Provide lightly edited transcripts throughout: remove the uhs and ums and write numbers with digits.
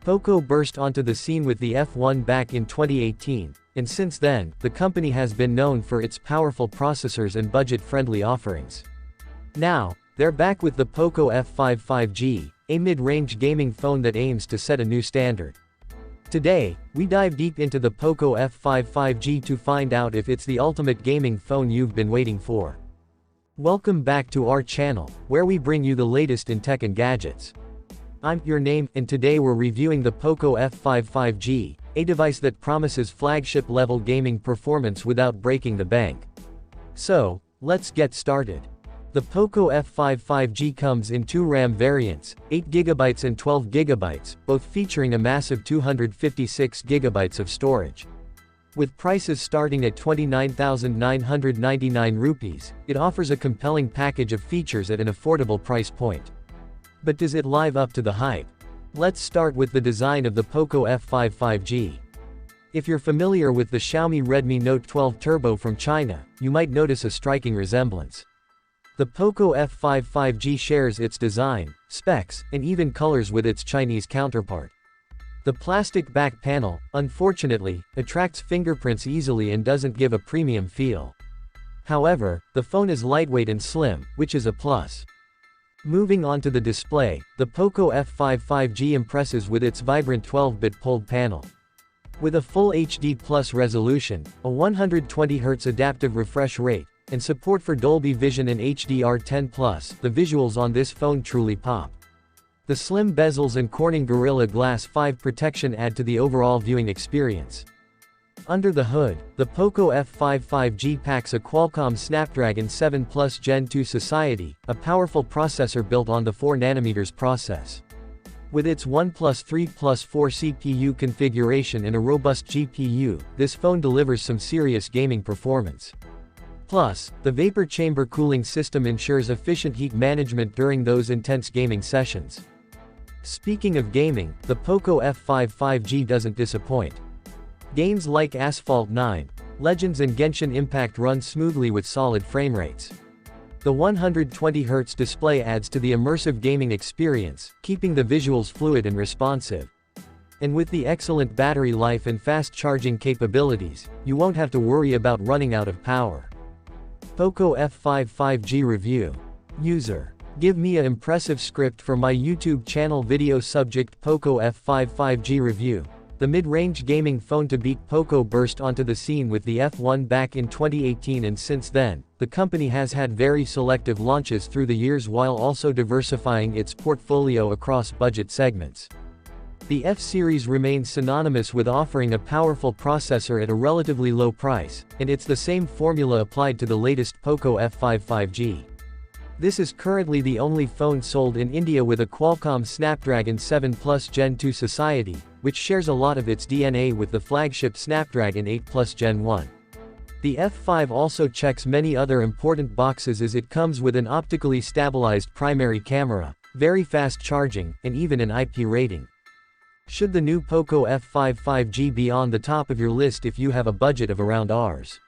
Poco burst onto the scene with the F1 back in 2018, and since then, the company has been known for its powerful processors and budget-friendly offerings. Now, they're back with the Poco F5 5G, a mid-range gaming phone that aims to set a new standard. Today, we dive deep into the Poco F5 5G to find out if it's the ultimate gaming phone you've been waiting for. Welcome back to our channel, where we bring you the latest in tech and gadgets. I'm your name, and today we're reviewing the Poco F5 5G, a device that promises flagship-level gaming performance without breaking the bank. So, let's get started. The Poco F5 5G comes in two RAM variants, 8GB and 12GB, both featuring a massive 256GB of storage. With prices starting at 29,999 rupees, it offers a compelling package of features at an affordable price point. But does it live up to the hype? Let's start with the design of the Poco F5 5G. If you're familiar with the Xiaomi Redmi Note 12 Turbo from China, you might notice a striking resemblance. The Poco F5 5G shares its design, specs, and even colors with its Chinese counterpart. The plastic back panel, unfortunately, attracts fingerprints easily and doesn't give a premium feel. However, the phone is lightweight and slim, which is a plus. Moving on to the display, the Poco F5 5G impresses with its vibrant 12-bit PULG panel. With a full HD Plus resolution, a 120Hz adaptive refresh rate, and support for Dolby Vision and HDR10+, the visuals on this phone truly pop. The slim bezels and Corning Gorilla Glass 5 protection add to the overall viewing experience. Under the hood, the Poco F5 5G packs a Qualcomm Snapdragon 7 Plus Gen 2 Society, a powerful processor built on the 4nm process. With its 1+3+4 CPU configuration and a robust GPU, this phone delivers some serious gaming performance. Plus, the vapor chamber cooling system ensures efficient heat management during those intense gaming sessions. Speaking of gaming, the Poco F5 5G doesn't disappoint. Games like Asphalt 9, Legends and Genshin Impact run smoothly with solid frame rates. The 120Hz display adds to the immersive gaming experience, keeping the visuals fluid and responsive. And with the excellent battery life and fast charging capabilities, you won't have to worry about running out of power. Poco F5 5G Review. User. Give me a impressive script for my YouTube channel. Video subject: Poco F5 5G Review. The mid-range gaming phone to beat Poco burst onto the scene with the F1 back in 2018, and since then, the company has had very selective launches through the years while also diversifying its portfolio across budget segments. The F-series remains synonymous with offering a powerful processor at a relatively low price, and it's the same formula applied to the latest Poco F5 5G. This is currently the only phone sold in India with a Qualcomm Snapdragon 7 Plus Gen 2 Society, which shares a lot of its DNA with the flagship Snapdragon 8 Plus Gen 1. The F5 also checks many other important boxes as it comes with an optically stabilized primary camera, very fast charging, and even an IP rating. Should the new Poco F5 5G be on the top of your list if you have a budget of around Rs.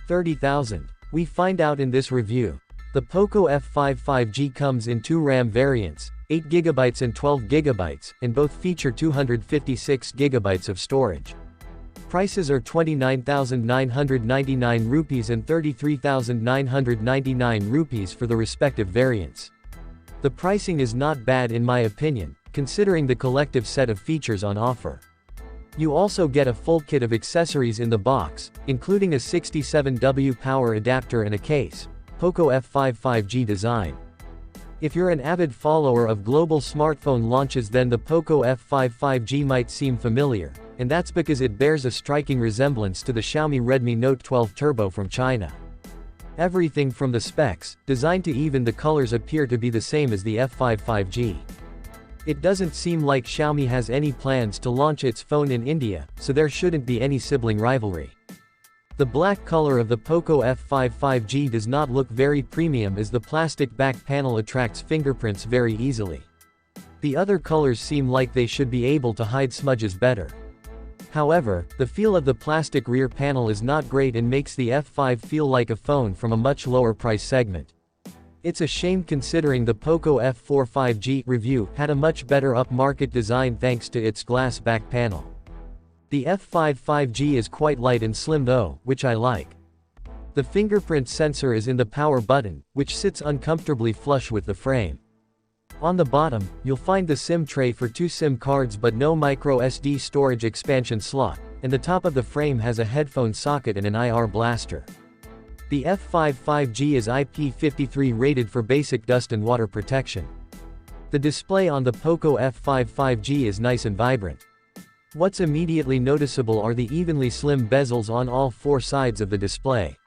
30,000? We find out in this review. The Poco F5 5G comes in two RAM variants, 8GB and 12GB, and both feature 256GB of storage. Prices are 29,999 rupees and 33,999 rupees for the respective variants. The pricing is not bad in my opinion, considering the collective set of features on offer. You also get a full kit of accessories in the box, including a 67W power adapter and a case. Poco F5 5G design. If you're an avid follower of global smartphone launches, then the Poco F5 5G might seem familiar, and that's because it bears a striking resemblance to the Xiaomi Redmi Note 12 Turbo from China. Everything from the specs, design to even the colors appear to be the same as the F5 5G. It doesn't seem like Xiaomi has any plans to launch its phone in India, so there shouldn't be any sibling rivalry. The black color of the Poco F5 5G does not look very premium as the plastic back panel attracts fingerprints very easily. The other colors seem like they should be able to hide smudges better. However, the feel of the plastic rear panel is not great and makes the F5 feel like a phone from a much lower price segment. It's a shame considering the Poco F4 5G review had a much better upmarket design thanks to its glass back panel. The F5 5G is quite light and slim though, which I like. The fingerprint sensor is in the power button, which sits uncomfortably flush with the frame. On the bottom, you'll find the SIM tray for 2 SIM cards but no micro SD storage expansion slot, and the top of the frame has a headphone socket and an IR blaster. The F5 5G is IP53 rated for basic dust and water protection. The display on the Poco F5 5G is nice and vibrant. What's immediately noticeable are the evenly slim bezels on all 4 sides of the display.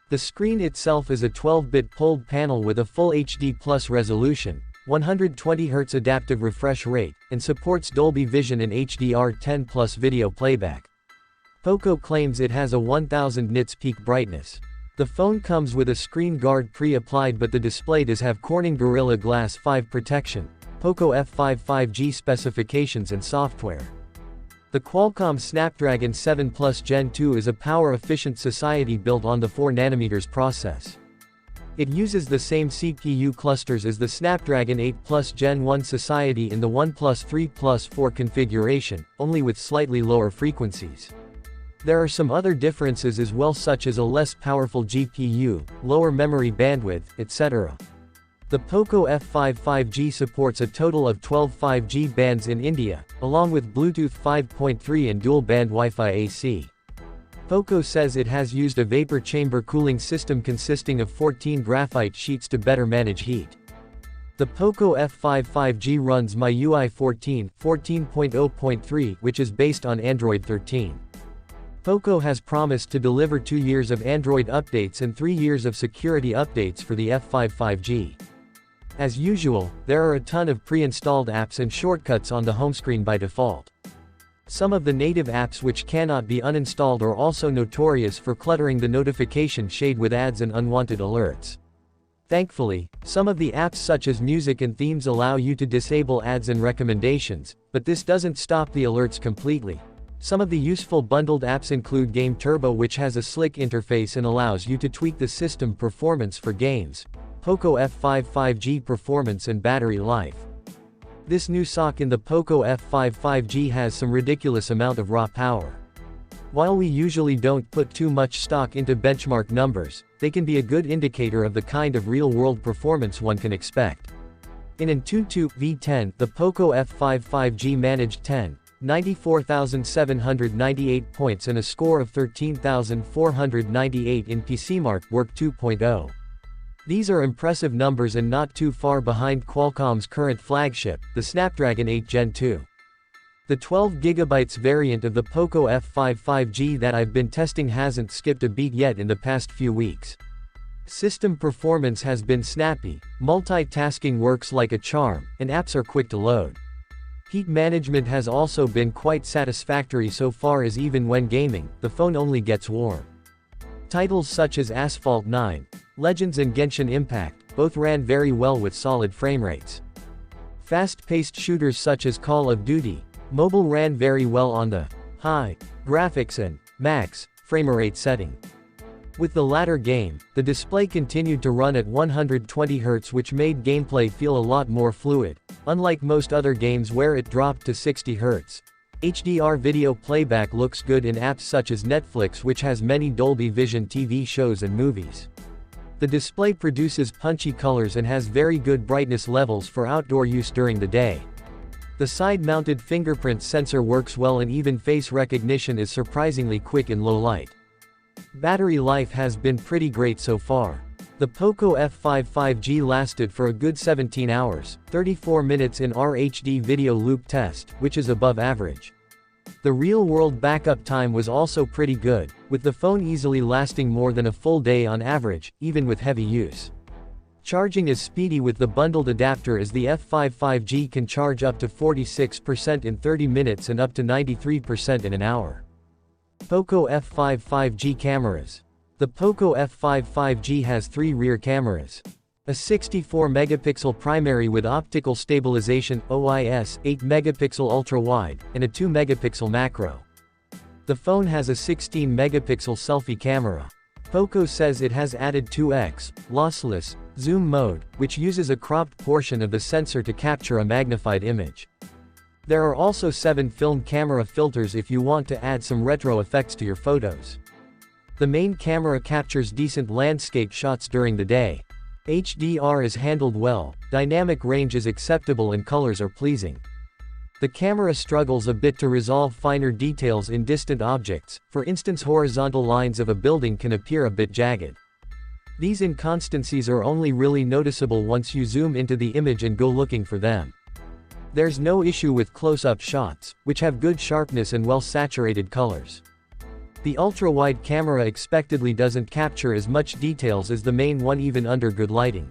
The screen itself is a 12-bit PULG panel with a full HD Plus resolution, 120Hz adaptive refresh rate, and supports Dolby Vision and HDR10 Plus video playback. Poco claims it has a 1000 nits peak brightness. The phone comes with a screen guard pre-applied but the display does have Corning Gorilla Glass 5 protection, Poco F5 5G specifications and software. The Qualcomm Snapdragon 7 Plus Gen 2 is a power-efficient SoC built on the 4nm process. It uses the same CPU clusters as the Snapdragon 8 Plus Gen 1 SoC in the OnePlus 3 Plus 4 configuration, only with slightly lower frequencies. There are some other differences as well, such as a less powerful GPU, lower memory bandwidth, etc. The Poco F5 5G supports a total of 12 5G bands in India, along with Bluetooth 5.3 and dual-band Wi-Fi AC. Poco says it has used a vapor chamber cooling system consisting of 14 graphite sheets to better manage heat. The Poco F5 5G runs MIUI 14.0.3, which is based on Android 13. Poco has promised to deliver 2 years of Android updates and 3 years of security updates for the F5 5G. As usual, there are a ton of pre-installed apps and shortcuts on the home screen by default. Some of the native apps which cannot be uninstalled are also notorious for cluttering the notification shade with ads and unwanted alerts. Thankfully, some of the apps such as music and themes allow you to disable ads and recommendations, but this doesn't stop the alerts completely. Some of the useful bundled apps include Game Turbo, which has a slick interface and allows you to tweak the system performance for games, Poco F5 5G performance and battery life. This new SoC in the Poco F5 5G has some ridiculous amount of raw power. While we usually don't put too much stock into benchmark numbers, they can be a good indicator of the kind of real-world performance one can expect. In Antutu V10, the Poco F5 5G managed 94,798 points and a score of 13,498 in PCMark Work 2.0. These are impressive numbers and not too far behind Qualcomm's current flagship, the Snapdragon 8 Gen 2. The 12GB variant of the Poco F5 5G that I've been testing hasn't skipped a beat yet in the past few weeks. System performance has been snappy, multitasking works like a charm, and apps are quick to load. Heat management has also been quite satisfactory so far, as even when gaming, the phone only gets warm. Titles such as Asphalt 9, Legends and Genshin Impact both ran very well with solid frame rates. Fast-paced shooters such as Call of Duty Mobile ran very well on the high graphics and max framerate setting. With the latter game, the display continued to run at 120Hz, which made gameplay feel a lot more fluid, unlike most other games where it dropped to 60Hz. HDR video playback looks good in apps such as Netflix, which has many Dolby Vision TV shows and movies. The display produces punchy colors and has very good brightness levels for outdoor use during the day. The side-mounted fingerprint sensor works well and even face recognition is surprisingly quick in low light. Battery life has been pretty great so far. The Poco F5 5G lasted for a good 17 hours, 34 minutes in our HD video loop test, which is above average. The real-world backup time was also pretty good, with the phone easily lasting more than a full day on average, even with heavy use. Charging is speedy with the bundled adapter, as the F5 5G can charge up to 46% in 30 minutes and up to 93% in an hour. Poco F5 5G cameras. The Poco F5 5G has 3 rear cameras. A 64-megapixel primary with optical stabilization (OIS), 8-megapixel ultra-wide, and a 2-megapixel macro. The phone has a 16-megapixel selfie camera. Poco says it has added 2x lossless Zoom mode, which uses a cropped portion of the sensor to capture a magnified image. There are also 7 film camera filters if you want to add some retro effects to your photos. The main camera captures decent landscape shots during the day. HDR is handled well, dynamic range is acceptable and colors are pleasing. The camera struggles a bit to resolve finer details in distant objects, for instance horizontal lines of a building can appear a bit jagged. These inconsistencies are only really noticeable once you zoom into the image and go looking for them. There's no issue with close-up shots, which have good sharpness and well-saturated colors. The ultra-wide camera expectedly doesn't capture as much details as the main one even under good lighting.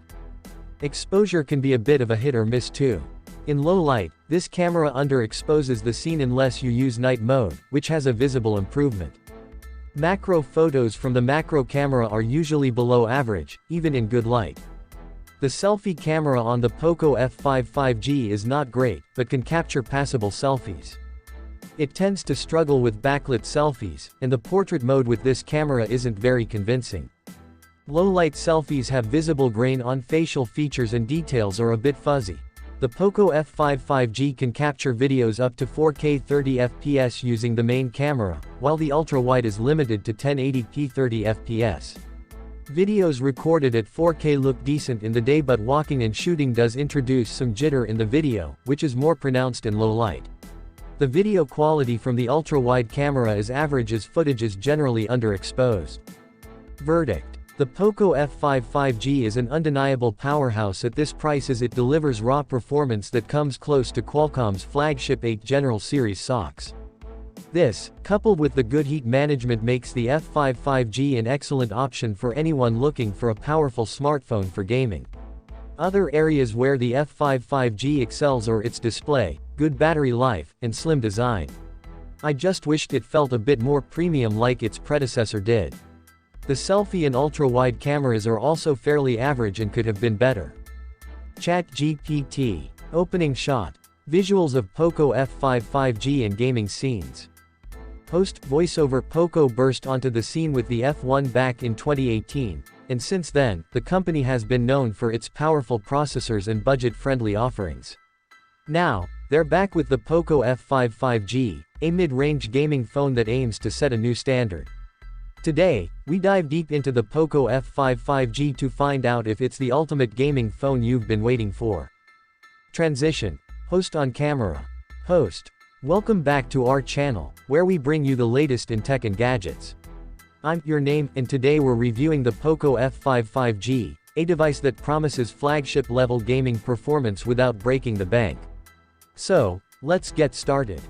Exposure can be a bit of a hit or miss too. In low light, this camera underexposes the scene unless you use night mode, which has a visible improvement. Macro photos from the macro camera are usually below average, even in good light. The selfie camera on the Poco F5 5G is not great, but can capture passable selfies. It tends to struggle with backlit selfies, and the portrait mode with this camera isn't very convincing. Low-light selfies have visible grain on facial features and details are a bit fuzzy. The Poco F5 5G can capture videos up to 4K 30 fps using the main camera, while the ultra-wide is limited to 1080p 30 fps. Videos recorded at 4K look decent in the day, but walking and shooting does introduce some jitter in the video, which is more pronounced in low light. The video quality from the ultra-wide camera is average as footage is generally underexposed. Verdict: the Poco F5 5G is an undeniable powerhouse at this price as it delivers raw performance that comes close to Qualcomm's flagship 8 General Series SoCs. This, coupled with the good heat management, makes the F5 5G an excellent option for anyone looking for a powerful smartphone for gaming. Other areas where the F5 5G excels are its display, good battery life, and slim design. I just wished it felt a bit more premium like its predecessor did. The selfie and ultra-wide cameras are also fairly average and could have been better. ChatGPT. Opening shot. Visuals of Poco F5 5G and gaming scenes. Host voiceover: Poco burst onto the scene with the F1 back in 2018, and since then, the company has been known for its powerful processors and budget-friendly offerings. Now, they're back with the Poco F5 5G, a mid-range gaming phone that aims to set a new standard. Today, we dive deep into the Poco F5 5G to find out if it's the ultimate gaming phone you've been waiting for. Transition. Host on camera. Host. Welcome back to our channel, where we bring you the latest in tech and gadgets. I'm your name, and today we're reviewing the Poco F5 5G, a device that promises flagship-level gaming performance without breaking the bank. So, let's get started.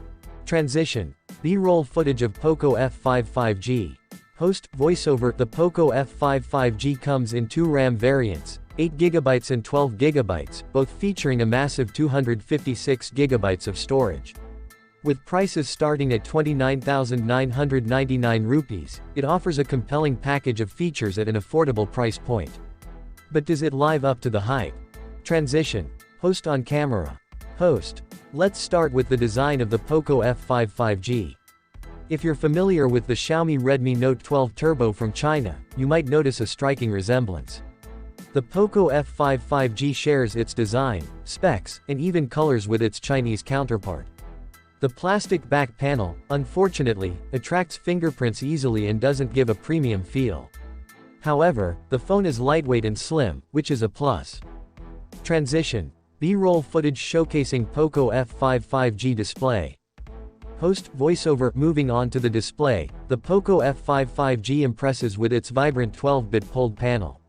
Transition. B-roll footage of Poco F5 5G. Host voiceover: the Poco F5 5G comes in 2 RAM variants, 8GB and 12GB, both featuring a massive 256GB of storage. With prices starting at 29,999 rupees, it offers a compelling package of features at an affordable price point. But does it live up to the hype? Transition. Host on camera. Host. Let's start with the design of the Poco F5 5G. If you're familiar with the Xiaomi Redmi Note 12 Turbo from China, you might notice a striking resemblance. The Poco F5 5G shares its design, specs, and even colors with its Chinese counterpart. The plastic back panel, unfortunately, attracts fingerprints easily and doesn't give a premium feel. However, the phone is lightweight and slim, which is a plus. Transition. B-roll footage showcasing Poco F5 5G display. Host voiceover: moving on to the display, the Poco F5 5G impresses with its vibrant 12-bit POLED panel.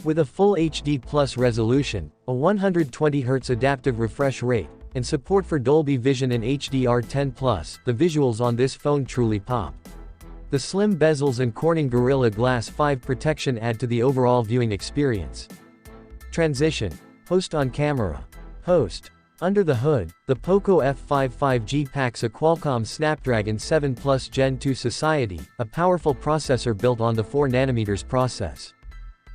With a full HD Plus resolution, a 120Hz adaptive refresh rate, and support for Dolby Vision and HDR10+, the visuals on this phone truly pop. The slim bezels and Corning Gorilla Glass 5 protection add to the overall viewing experience. Transition. Host on camera. Host. Under the hood, the Poco F5 5G packs a Qualcomm Snapdragon 7 Plus Gen 2 Society, a powerful processor built on the 4nm process.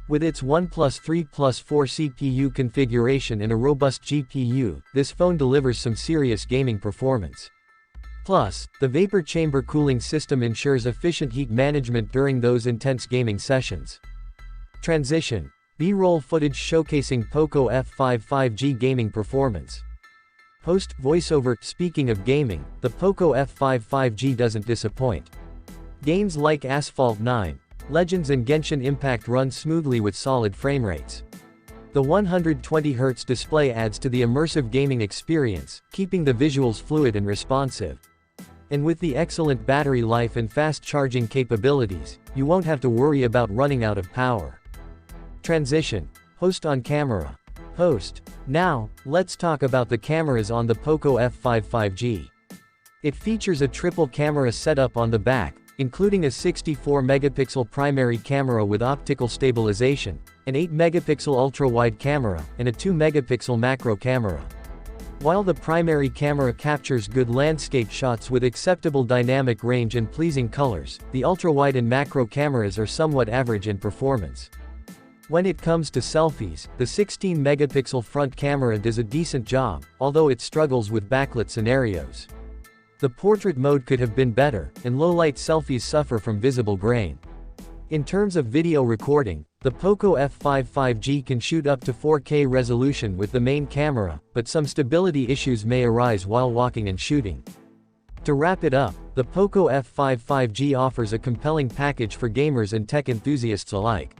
With its 1+3+4 CPU configuration and a robust GPU, this phone delivers some serious gaming performance. Plus, the vapor chamber cooling system ensures efficient heat management during those intense gaming sessions. Transition. B-roll footage showcasing Poco F5 5G gaming performance. Host, voiceover. Speaking of gaming, the Poco F5 5G doesn't disappoint. Games like Asphalt 9, Legends and Genshin Impact run smoothly with solid frame rates. The 120Hz display adds to the immersive gaming experience, keeping the visuals fluid and responsive. And with the excellent battery life and fast charging capabilities, you won't have to worry about running out of power. Transition. Host on camera. Host. Now, let's talk about the cameras on the Poco F5 5G. It features a triple camera setup on the back, including a 64-megapixel primary camera with optical stabilization, an 8-megapixel ultra-wide camera, and a 2-megapixel macro camera. While the primary camera captures good landscape shots with acceptable dynamic range and pleasing colors, the ultra-wide and macro cameras are somewhat average in performance. When it comes to selfies, the 16-megapixel front camera does a decent job, although it struggles with backlit scenarios. The portrait mode could have been better, and low-light selfies suffer from visible grain. In terms of video recording, the Poco F5 5G can shoot up to 4K resolution with the main camera, but some stability issues may arise while walking and shooting. To wrap it up, the Poco F5 5G offers a compelling package for gamers and tech enthusiasts alike.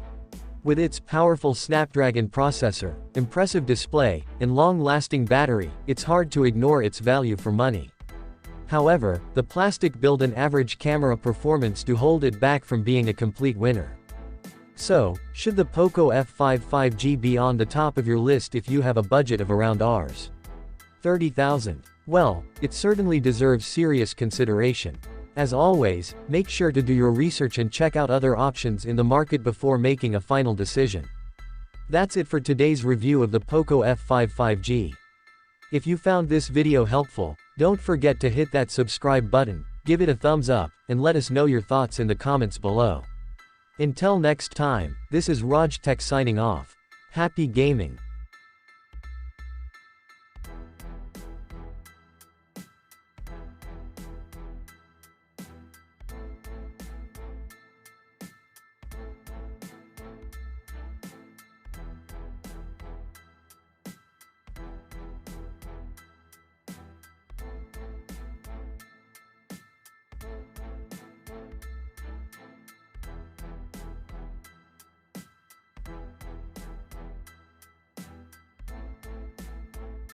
With its powerful Snapdragon processor, impressive display, and long-lasting battery, it's hard to ignore its value for money. However, the plastic build and average camera performance do hold it back from being a complete winner. So, should the Poco F5 5G be on the top of your list if you have a budget of around Rs. 30,000? Well, it certainly deserves serious consideration. As always, make sure to do your research and check out other options in the market before making a final decision. That's it for today's review of the Poco F5 5G. If you found this video helpful, don't forget to hit that subscribe button, give it a thumbs up, and let us know your thoughts in the comments below. Until next time, this is Raj Tech signing off. Happy gaming!